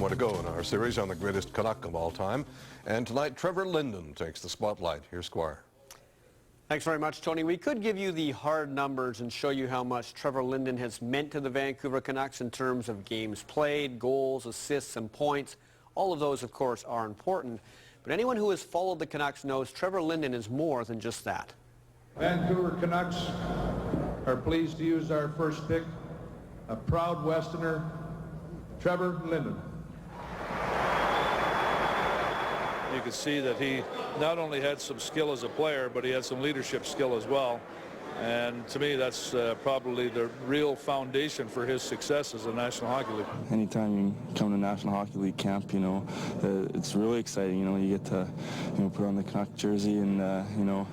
more to go in our series on the greatest Canuck of all time. And tonight, Trevor Linden takes the spotlight. Here's Squire. Thanks very much, Tony. We could give you the hard numbers and show you how much Trevor Linden has meant to the Vancouver Canucks in terms of games played, goals, assists, and points. All of those, of course, are important. But anyone who has followed the Canucks knows Trevor Linden is more than just that. Vancouver Canucks are pleased to use our first pick, a proud Westerner, Trevor Linden. You could see that he not only had some skill as a player, but he had some leadership skill as well. And to me, that's probably the real foundation for his success as a National Hockey League. Anytime you come to National Hockey League camp, it's really exciting. You get to, put on the Canuck jersey, and you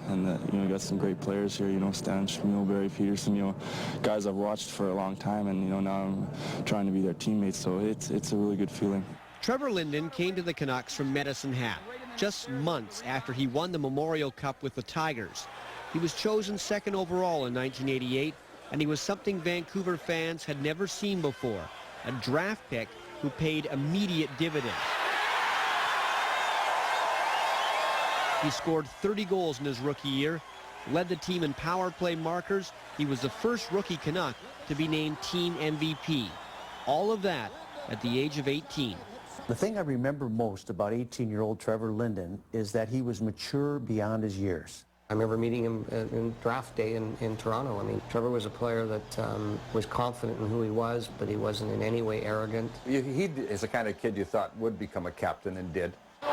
got some great players here. Stan Schmilberry, Peterson, guys I've watched for a long time, and now I'm trying to be their teammates. So it's a really good feeling. Trevor Linden came to the Canucks from Medicine Hat just months after he won the Memorial Cup with the Tigers. He was chosen second overall in 1988, and he was something Vancouver fans had never seen before, a draft pick who paid immediate dividends. He scored 30 goals in his rookie year, led the team in power play markers. He was the first rookie Canuck to be named team MVP. All of that at the age of 18. The thing I remember most about 18-year-old Trevor Linden is that he was mature beyond his years. I remember meeting him in draft day in Toronto. I mean, Trevor was a player that was confident in who he was, but he wasn't in any way arrogant. He is the kind of kid you thought would become a captain and did. I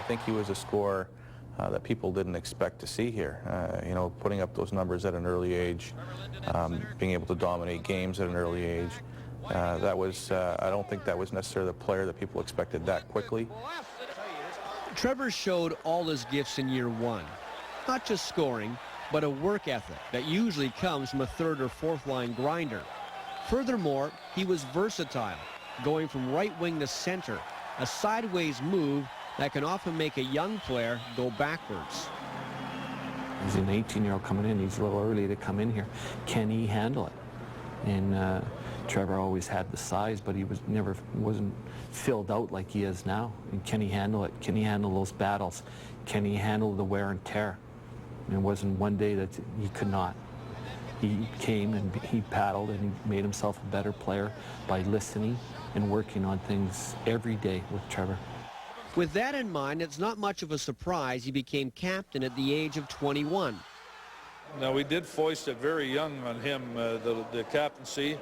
think he was a scorer that people didn't expect to see here. Putting up those numbers at an early age, being able to dominate games at an early age. I don't think that was necessarily the player that people expected that quickly. Trevor showed all his gifts in year one. Not just scoring, but a work ethic that usually comes from a third or fourth line grinder. Furthermore, he was versatile, going from right wing to center, a sideways move that can often make a young player go backwards. He's an 18-year-old coming in. He's a little early to come in here. Can he handle it? And Trevor always had the size, but he wasn't filled out like he is now. And can he handle it? Can he handle those battles? Can he handle the wear and tear? And it wasn't one day that he could not. He came and he paddled, and he made himself a better player by listening and working on things every day with Trevor. With that in mind, it's not much of a surprise he became captain at the age of 21. Now, we did foist it very young on him, the captaincy,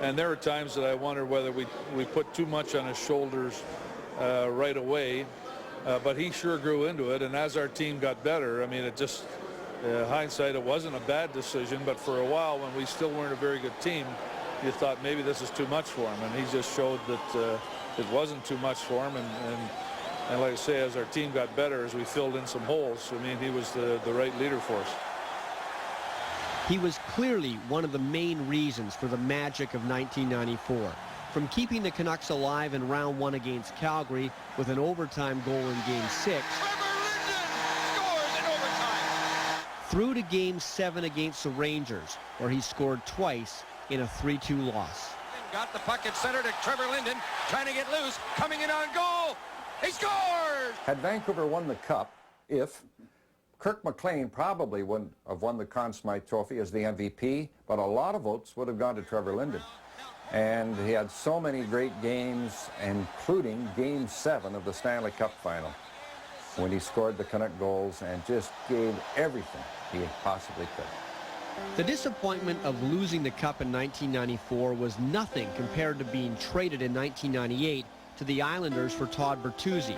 and there were times that I wondered whether we put too much on his shoulders right away, but he sure grew into it, and as our team got better, I mean, it just, hindsight, it wasn't a bad decision, but for a while when we still weren't a very good team, you thought maybe this is too much for him, and he just showed that it wasn't too much for him, and like I say, as our team got better, as we filled in some holes, I mean, he was the right leader for us. He was clearly one of the main reasons for the magic of 1994. From keeping the Canucks alive in round one against Calgary with an overtime goal in Game 6, through to Game 7 against the Rangers, where he scored twice in a 3-2 loss. Got the puck at center to Trevor Linden, trying to get loose, coming in on goal. He scores! Had Vancouver won the Cup, if Kirk McLean probably wouldn't have won the Conn Smythe Trophy as the MVP, but a lot of votes would have gone to Trevor Linden. And he had so many great games, including Game 7 of the Stanley Cup Final, when he scored the Canuck goals and just gave everything he possibly could. The disappointment of losing the Cup in 1994 was nothing compared to being traded in 1998 to the Islanders for Todd Bertuzzi.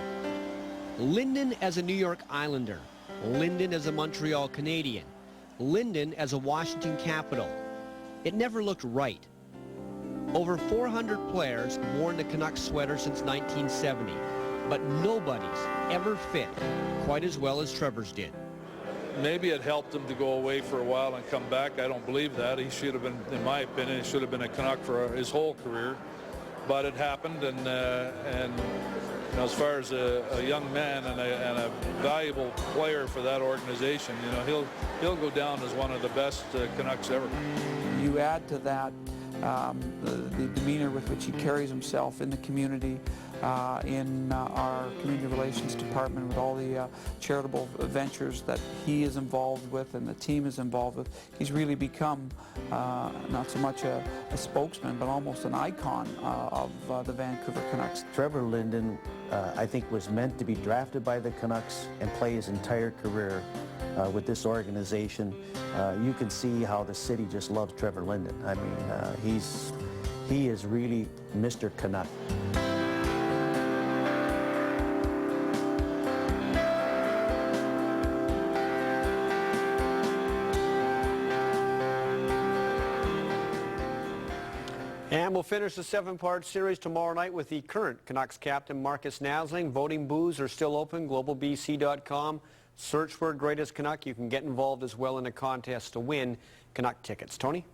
Linden as a New York Islander, Linden as a Montreal Canadian, Linden as a Washington Capital. It never looked right. Over 400 players have worn the Canucks sweater since 1970, but nobody's ever fit quite as well as Trevor's did. Maybe it helped him to go away for a while and come back. I don't believe that. He should have been, in my opinion, he should have been a Canuck for his whole career. But it happened, and you know, as far as a young man and a valuable player for that organization, you know, he'll go down as one of the best Canucks ever. You add to that the demeanor with which he carries himself in the community, in our community relations department, with all the charitable ventures that he is involved with and the team is involved with. He's really become not so much a spokesman, but almost an icon of the Vancouver Canucks. Trevor Linden, I think, was meant to be drafted by the Canucks and play his entire career with this organization. You can see how the city just loves Trevor Linden. I mean, he is really Mr. Canuck. And we'll finish the 7-part series tomorrow night with the current Canucks captain, Marcus Nasling. Voting booths are still open, globalbc.com. Search for Greatest Canuck. You can get involved as well in a contest to win Canuck tickets. Tony?